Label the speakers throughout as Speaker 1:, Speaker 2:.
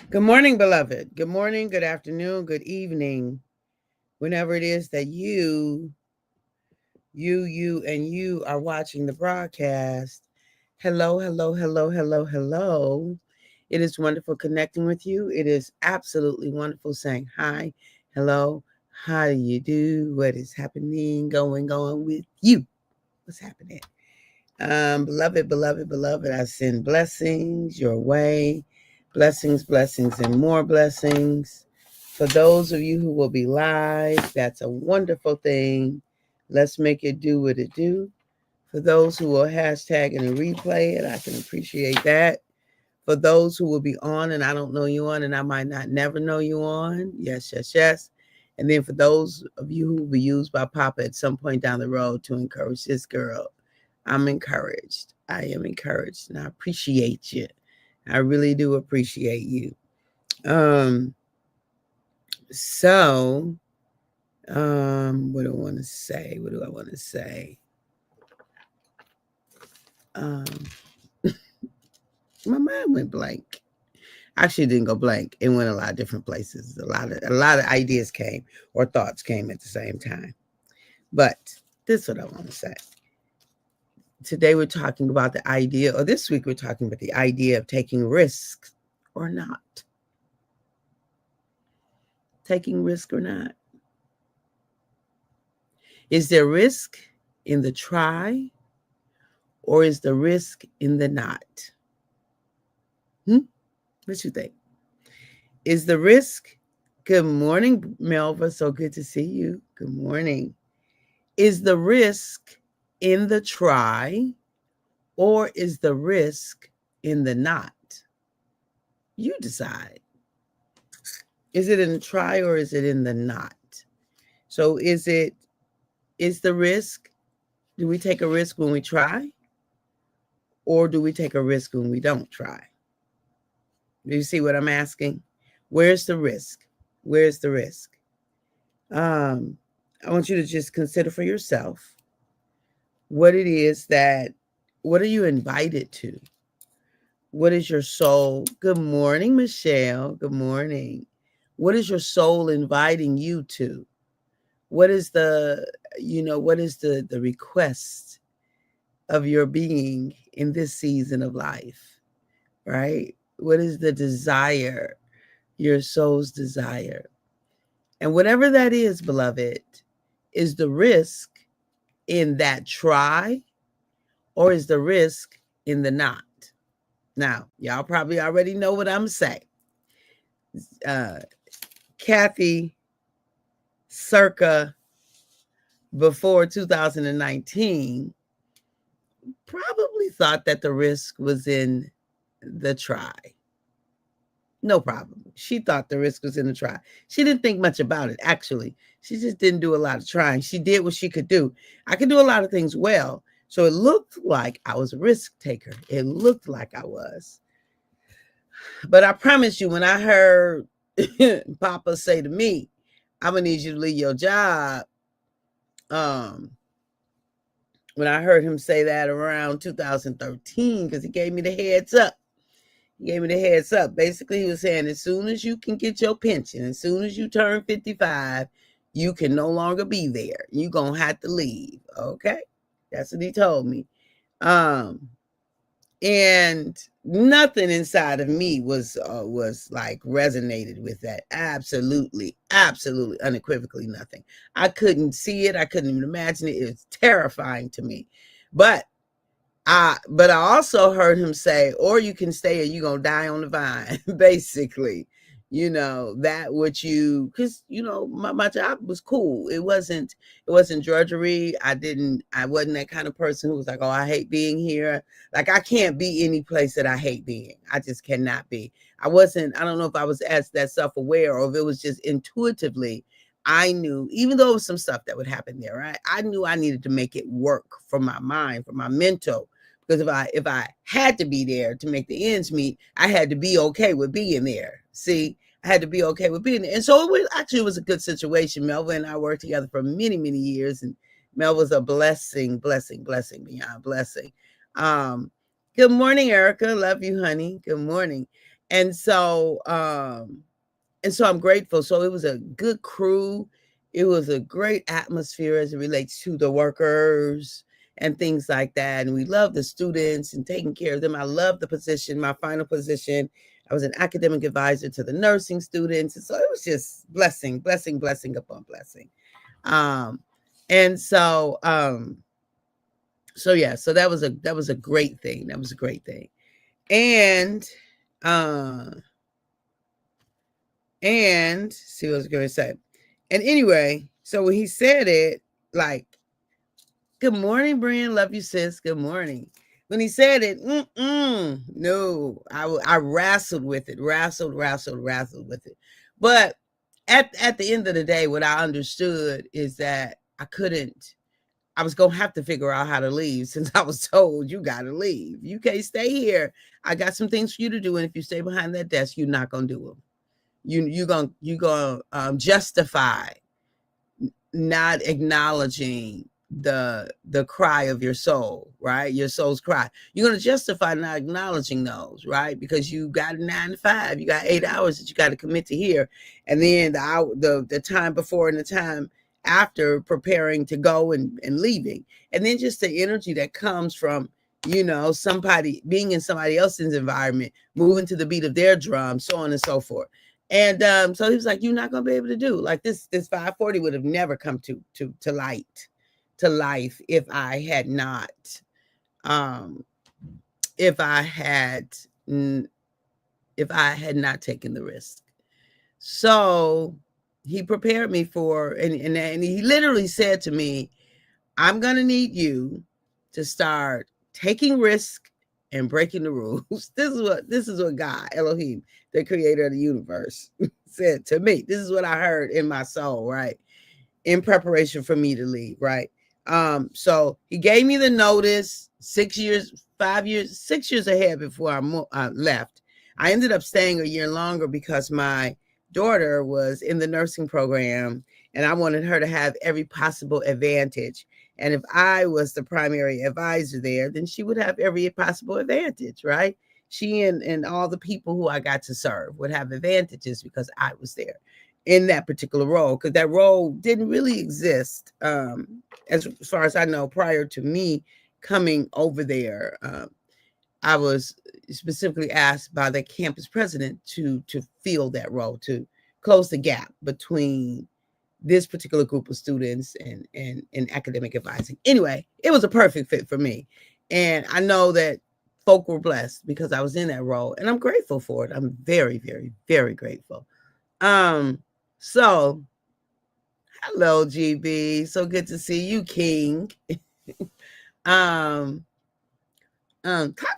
Speaker 1: Good morning, beloved. Good morning, good afternoon, good evening. Whenever it is that you are watching the broadcast. Hello, hello, hello, hello, hello. It is wonderful connecting with you. It is absolutely wonderful saying hi, hello, how do you do? What is happening? Going with you. What's happening? Beloved, beloved, beloved, I send blessings your way. Blessings, blessings, and more blessings. For those of you who will be live, that's a wonderful thing. Let's make it do what it do. For those who will hashtag it and replay it, I can appreciate that. For those who will be on and I don't know you on and I might not never know you on, yes, yes, yes. And then for those of you who will be used by Papa at some point down the road to encourage this girl, I'm encouraged. I am encouraged and I appreciate you. I really do appreciate you. Um, so what do I want to say? What do I want to say? Um, my mind went blank. Actually, it didn't go blank. It went a lot of different places. A lot of ideas came or thoughts came at the same time. But this is what I want to say. Today we're talking about the idea, or this week we're talking about the idea of taking risks or not. Taking risk or not. Is there risk in the try or is the risk in the not? What you think? Is the risk? Good morning, Melva. So good to see you. Good morning. Is the risk in the try or is the risk in the not? You decide. Is it in the try or is it in the not? So is the risk? Do we take a risk when we try or do we take a risk when we don't try? Do you see what I'm asking? Where's the risk? Where's the risk? Um, I want you to just consider for yourself what it is that, what are you invited to? What is your soul? Good morning, Michelle. Good morning. What is your soul inviting you to? What is what is the request of your being in this season of life, right? What is the desire, your soul's desire? And whatever that is, beloved, is the risk in that try or is the risk in the not? Now, y'all probably already know what I'm saying. Uh, Kathy, circa before 2019, probably thought that the risk was in the try. No problem. She thought the risk was in the try. She didn't think much about it, actually. She just didn't do a lot of trying. She did what she could do. I could do a lot of things well. So it looked like I was a risk taker. It looked like I was. But I promise you, when I heard Papa say to me, I'm going to need you to leave your job. Um, when I heard him say that around 2013, because he gave me the heads up. He gave me the heads up. Basically, he was saying as soon as you can get your pension, as soon as you turn 55, you can no longer be there. You're going to have to leave. Okay? That's what he told me. Um, and nothing inside of me was like resonated with that. Absolutely, absolutely, unequivocally nothing. I couldn't see it. I couldn't even imagine it. It was terrifying to me. But I also heard him say, or you can stay or you're gonna die on the vine, basically. That what you because my job was cool. It wasn't drudgery. I wasn't that kind of person who was like, oh, I hate being here. Like I can't be any place that I hate being. I just cannot be. I don't know if I was as that self-aware or if it was just intuitively. I knew, even though it was some stuff that would happen there, right? I knew I needed to make it work for my mind, for my mental, because if I had to be there to make the ends meet, I had to be okay with being there. See, I had to be okay with being there. And so it was a good situation. Melva and I worked together for many, many years, and Mel was a blessing, blessing, blessing beyond blessing. Um, Good morning, Erica. Love you, honey. Good morning. And so I'm grateful. So it was a good crew. It was a great atmosphere as it relates to the workers and things like that. And we love the students and taking care of them. I love the position, my final position. I was an academic advisor to the nursing students. And so it was just blessing, blessing, blessing upon blessing. Um, and so so yeah, so that was a great thing. That was a great thing. And uh and see what I was going to say. And anyway, so when he said it, like, good morning, Brian. Love you, sis. Good morning. When he said it, no, I wrestled with it, wrestled with it. But at the end of the day, what I understood is that I was going to have to figure out how to leave since I was told you got to leave. You can't stay here. I got some things for you to do. And if you stay behind that desk, you're not going to do them. You're going to justify not acknowledging the cry of your soul, right? Your soul's cry. You're going to justify not acknowledging those, right? Because you got 9 to 5, you got 8 hours that you got to commit to here, and then the time before and the time after preparing to go and leaving, and then just the energy that comes from somebody being in somebody else's environment, moving to the beat of their drum, so on and so forth. And so he was like, "You're not gonna be able to do like this. This 540 would have never come to life if I had not, if I had not taken the risk." So he prepared me for, and he literally said to me, "I'm gonna need you to start taking risk and breaking the rules." This is what God, Elohim, the creator of the universe, said to me. This is what I heard in my soul, right? In preparation for me to leave, right? So he gave me the notice 6 years, 5 years, 6 years ahead before I left. I ended up staying a year longer because my daughter was in the nursing program and I wanted her to have every possible advantage. And if I was the primary advisor there, then she would have every possible advantage, right? She and all the people who I got to serve would have advantages because I was there in that particular role, because that role didn't really exist, as far as I know, prior to me coming over there. I was specifically asked by the campus president to fill that role, to close the gap between this particular group of students and academic advising. Anyway, it was a perfect fit for me. And I know that folk were blessed because I was in that role, and I'm grateful for it. I'm very, very, very grateful. So hello, GB. So good to see you, King. Talk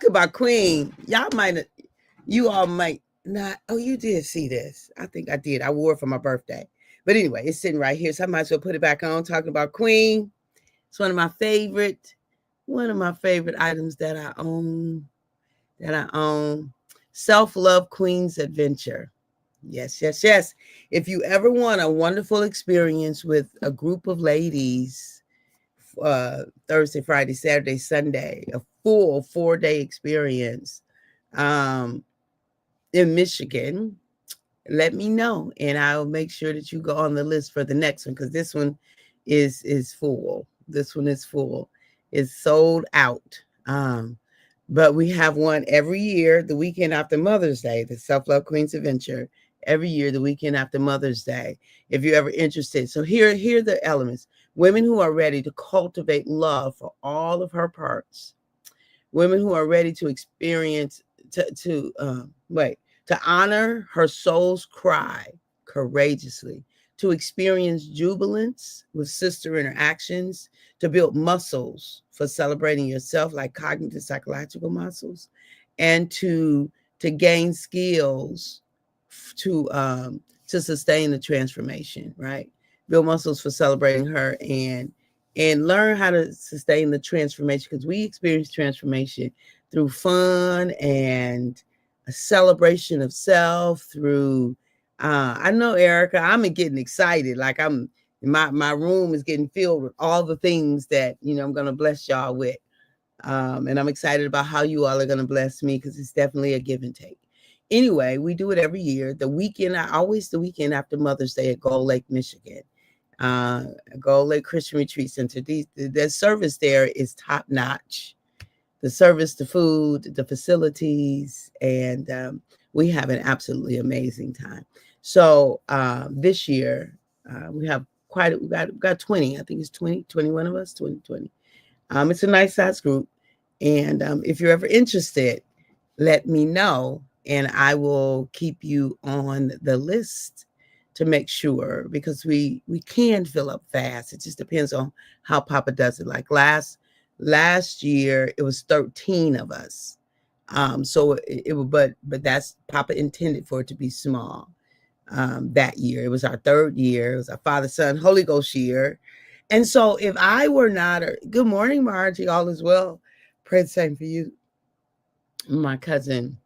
Speaker 1: about Queen. You all might not. Oh, you did see this. I think I did. I wore it for my birthday. But anyway, it's sitting right here. So I might as well put it back on. Talking about Queen. It's one of my favorite items that I own. Self-Love Queen's Adventure. Yes, yes, yes. If you ever want a wonderful experience with a group of ladies, Thursday, Friday, Saturday, Sunday, a full 4-day experience in Michigan, let me know and I'll make sure that you go on the list for the next one, because this one is full. This one is full. It's sold out. But we have one every year, the weekend after Mother's Day, the Self-Love Queen's Adventure, every year, the weekend after Mother's Day, if you're ever interested. So here are the elements. Women who are ready to cultivate love for all of her parts. Women who are ready to experience, to honor her soul's cry courageously, to experience jubilance with sister interactions, to build muscles for celebrating yourself, like cognitive psychological muscles, and to gain skills to sustain the transformation, right? Build muscles for celebrating her and learn how to sustain the transformation, because we experience transformation through fun and a celebration of self, through I know, Erica, I'm getting excited. Like my room is getting filled with all the things that I'm going to bless y'all with. And I'm excited about how you all are going to bless me, because it's definitely a give and take. Anyway, we do it every year. The weekend, always the weekend after Mother's Day at Gold Lake, Michigan. Gold Lake Christian Retreat Center. The service there is top notch. The service, the food, the facilities, and we have an absolutely amazing time. So this year we have we got 20. I think it's 21 of us, 20. It's a nice size group, and if you're ever interested, let me know, and I will keep you on the list to make sure, because we can fill up fast. It just depends on how Papa does it. Like last year, it was 13 of us. So it but that's Papa intended for it to be small. That year, it was our third year. It was our Father, Son, Holy Ghost year. And so if I were not, good morning, Margie, all is well. Pray the same for you, my cousin.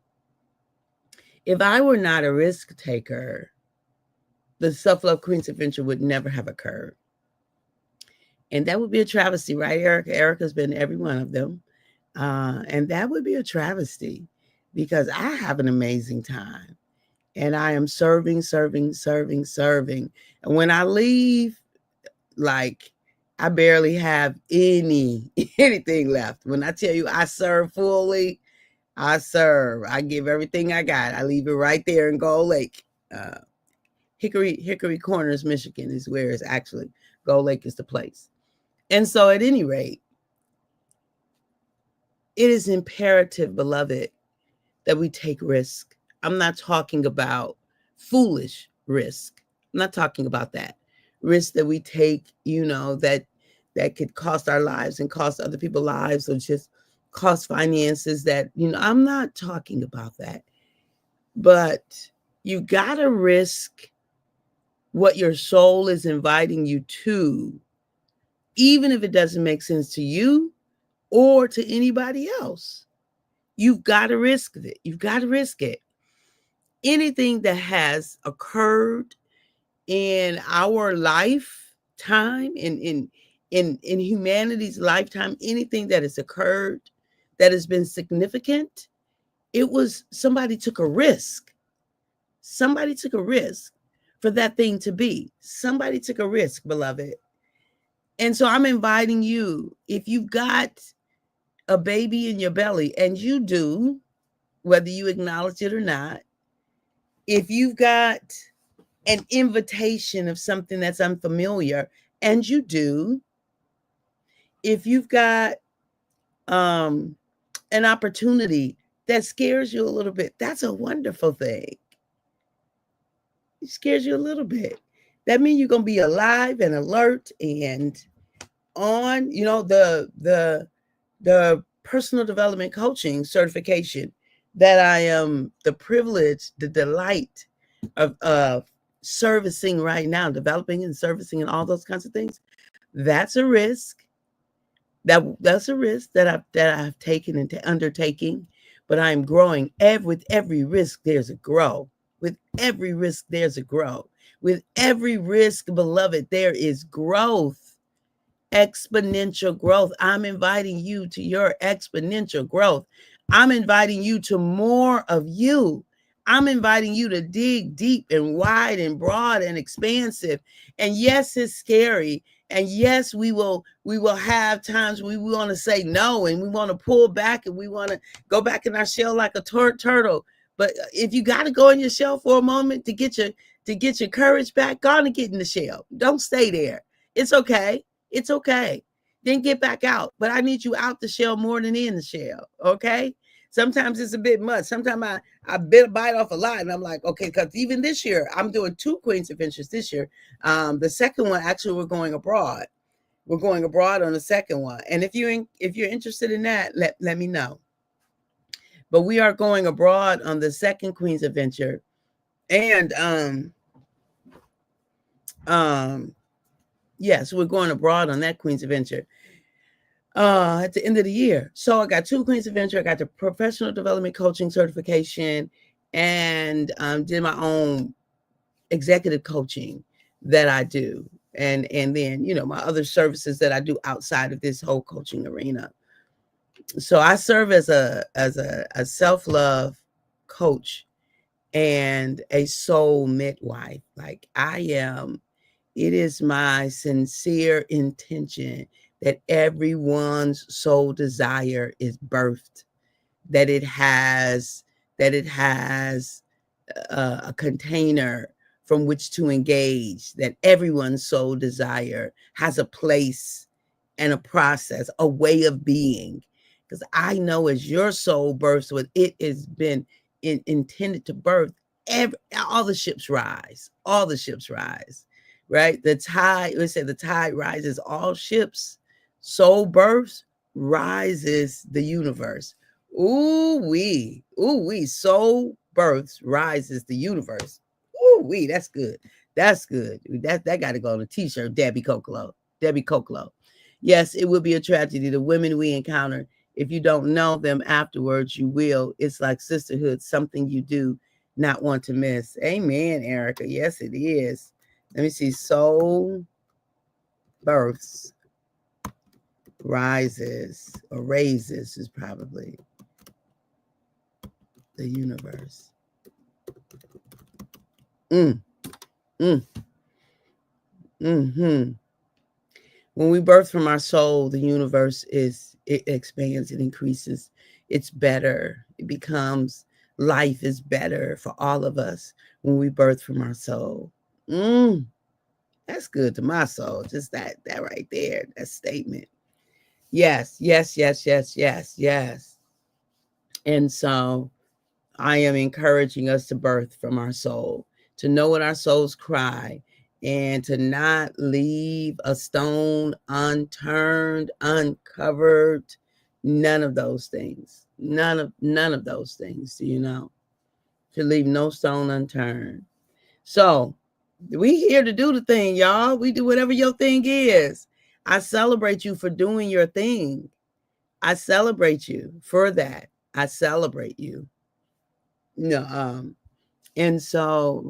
Speaker 1: If I were not a risk taker, the Self-Love Queens Adventure would never have occurred. And that would be a travesty, right, Erica? Erica's been every one of them. And that would be a travesty, because I have an amazing time. And I am serving. And when I leave, like, I barely have anything left. When I tell you I serve fully, I serve. I give everything I got. I leave it right there in Gold Lake. Hickory Corners, Michigan is where it's actually. Gold Lake is the place. And so at any rate, it is imperative, beloved, that we take risk. I'm not talking about foolish risk. I'm not talking about that. Risk that we take, that could cost our lives and cost other people's lives, or just cost finances that, I'm not talking about that. But you got to risk what your soul is inviting you to, even if it doesn't make sense to you or to anybody else. You've got to risk it. You've got to risk it. Anything that has occurred in our lifetime, in humanity's lifetime, anything that has occurred that has been significant, it was somebody took a risk. Somebody took a risk for that thing to be. Somebody took a risk, beloved. And so I'm inviting you, if you've got a baby in your belly, and you do, whether you acknowledge it or not, if you've got an invitation of something that's unfamiliar, and you do, if you've got an opportunity that scares you a little bit, that's a wonderful thing. It scares you a little bit. That means you're going to be alive and alert and on, the personal development coaching certification that I am the privilege, the delight of servicing right now, developing and servicing and all those kinds of things. That's a risk. That's a risk that I've taken into undertaking, but I'm growing. With every risk, there's a grow. With every risk, there's a grow. With every risk, beloved, there is growth. Exponential growth. I'm inviting you to your exponential growth. I'm inviting you to more of you. I'm inviting you to dig deep and wide and broad and expansive. And yes, it's scary. And yes, we will have times we want to say no, and we want to pull back, and we want to go back in our shell like a turtle. But if you got to go in your shell for a moment to get your courage back, go on and get in the shell. Don't stay there. It's okay. It's okay. Then get back out. But I need you out the shell more than in the shell. Okay. Sometimes it's a bit much. Sometimes I bite off a lot, and I'm like, okay, because even this year, I'm doing 2 Queens Adventures this year. The second one, actually, we're going abroad. We're going abroad on the second one. And if you're interested in that, let me know. But we are going abroad on the second Queens Adventure. And yes, we're going abroad on that Queen's Adventure at the end of the year. So I got 2 Queen's Adventure. I got the professional development coaching certification, and did my own executive coaching that I do. And then, my other services that I do outside of this whole coaching arena. So I serve as a self-love coach and a soul midwife. Like I am, it is my sincere intention that everyone's soul desire is birthed, that it has a container from which to engage, that everyone's soul desire has a place and a process, a way of being. Because I know as your soul births what it has been intended to birth, all the ships rise, all the ships rise, right? The tide, let's say the tide rises, all ships, soul births, rises the universe. Ooh wee, soul births rises the universe. Ooh wee, that's good. That's good. That got to go on a t-shirt. Debbie Kokolo. Debbie Kokolo. Yes, it would be a tragedy. The women we encounter, if you don't know them afterwards, you will. It's like sisterhood, something you do not want to miss. Amen, Erica. Yes, it is. Let me see. Soul births, rises, or raises is probably the universe. Mm, mm, mm-hmm. When we birth from our soul, the universe it expands, it increases, it's better. It becomes, life is better for all of us when we birth from our soul. Mm, that's good to my soul. Just that right there, that statement. Yes, yes, yes, yes, yes, yes. And so I am encouraging us to birth from our soul, to know what our souls cry, and to not leave a stone unturned, uncovered. None of those things. None of those things, do you know? To leave no stone unturned. So we here to do the thing, y'all. We do whatever your thing is. I celebrate you for doing your thing. I celebrate you for that. I celebrate you. No, and so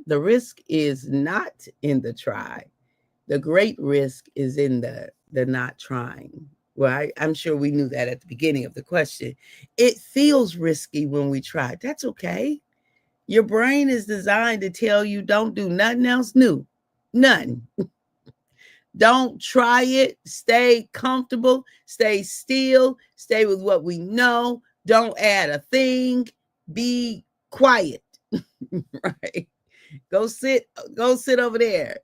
Speaker 1: the risk is not in the try. The great risk is in the not trying. Well, I'm sure we knew that at the beginning of the question. It feels risky when we try. That's okay. Your brain is designed to tell you don't do nothing else new. Nothing. Don't try it. Stay comfortable. Stay still. Stay with what we know. Don't add a thing. Be quiet. Right? Go sit over there.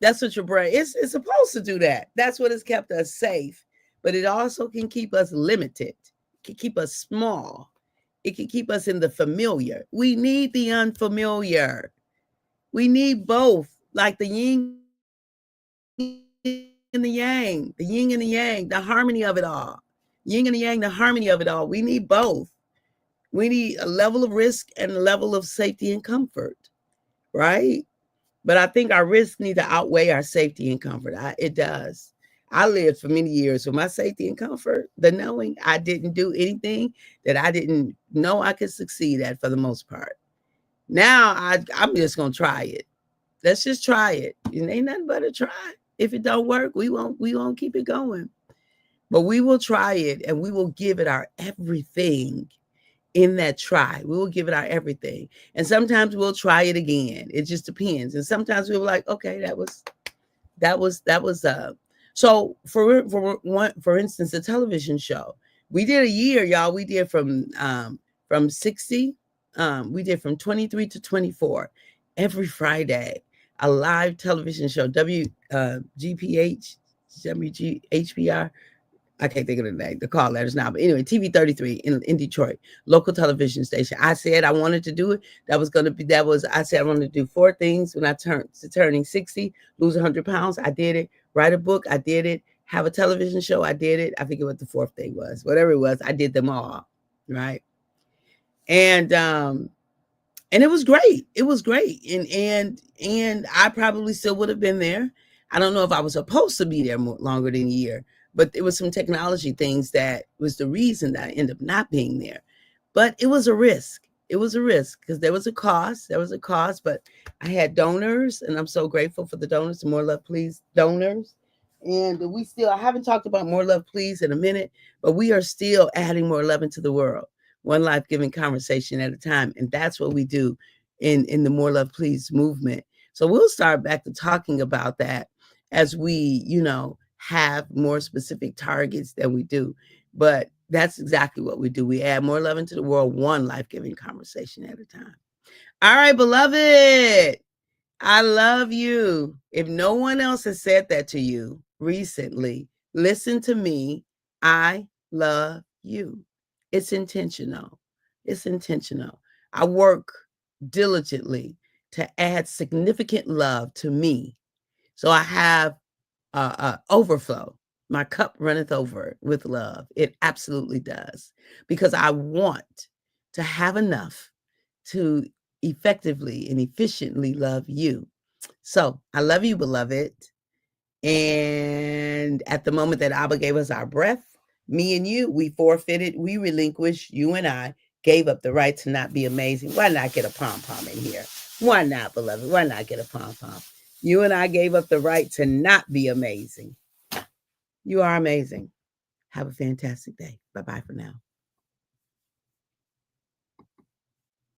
Speaker 1: That's what your brain it's supposed to do that. That's what has kept us safe. But it also can keep us limited. It can keep us small. It can keep us in the familiar. We need the unfamiliar. We need both, like the yin and the yang, the yin and the yang, the harmony of it all. Yin and the yang, the harmony of it all. We need both. We need a level of risk and a level of safety and comfort, right? But I think our risks need to outweigh our safety and comfort. It does. I lived for many years with my safety and comfort, the knowing I didn't do anything that I didn't know I could succeed at for the most part. Now I'm just gonna try it. Let's just try it. It ain't nothing but a try. If it don't work, we won't keep it going. But we will try it and we will give it our everything in that try. We will give it our everything. And sometimes we'll try it again. It just depends. And sometimes we're like, okay, that was so for instance, a television show. We did a year, y'all. We did from 60, we did from 23 to 24 every Friday, a live television show, GPH, WGHPR. I can't think of the name, the call letters now. But anyway, TV 33 in Detroit, local television station. I said I wanted to do it. I said I wanted to do 4 things when I turning 60, lose 100 pounds. I did it. Write a book. I did it. Have a television show. I did it. I forget what the 4th thing was. Whatever it was, I did them all. Right. And it was great. It was great. And I probably still would have been there. I don't know if I was supposed to be there longer than a year, but there was some technology things that was the reason that I ended up not being there. But it was a risk. It was a risk because there was a cost. There was a cost, but I had donors, and I'm so grateful for the donors, the More Love Please donors. And I haven't talked about More Love Please in a minute, but we are still adding more love into the world. one life-giving conversation at a time. And that's what we do in the More Love Please movement. So we'll start back to talking about that as we, have more specific targets than we do. But that's exactly what we do. We add more love into the world, one life-giving conversation at a time. All right, beloved. I love you. If no one else has said that to you recently, listen to me. I love you. It's intentional. It's intentional. I work diligently to add significant love to me. So I have overflow. My cup runneth over with love. It absolutely does. Because I want to have enough to effectively and efficiently love you. So I love you, beloved. And at the moment that Abba gave us our breath, me and you, we forfeited, we relinquished, you and I gave up the right to not be amazing. Why not get a pom-pom in here? Why not, beloved? Why not get a pom-pom? You and I gave up the right to not be amazing. You are amazing. Have a fantastic day. Bye-bye for now.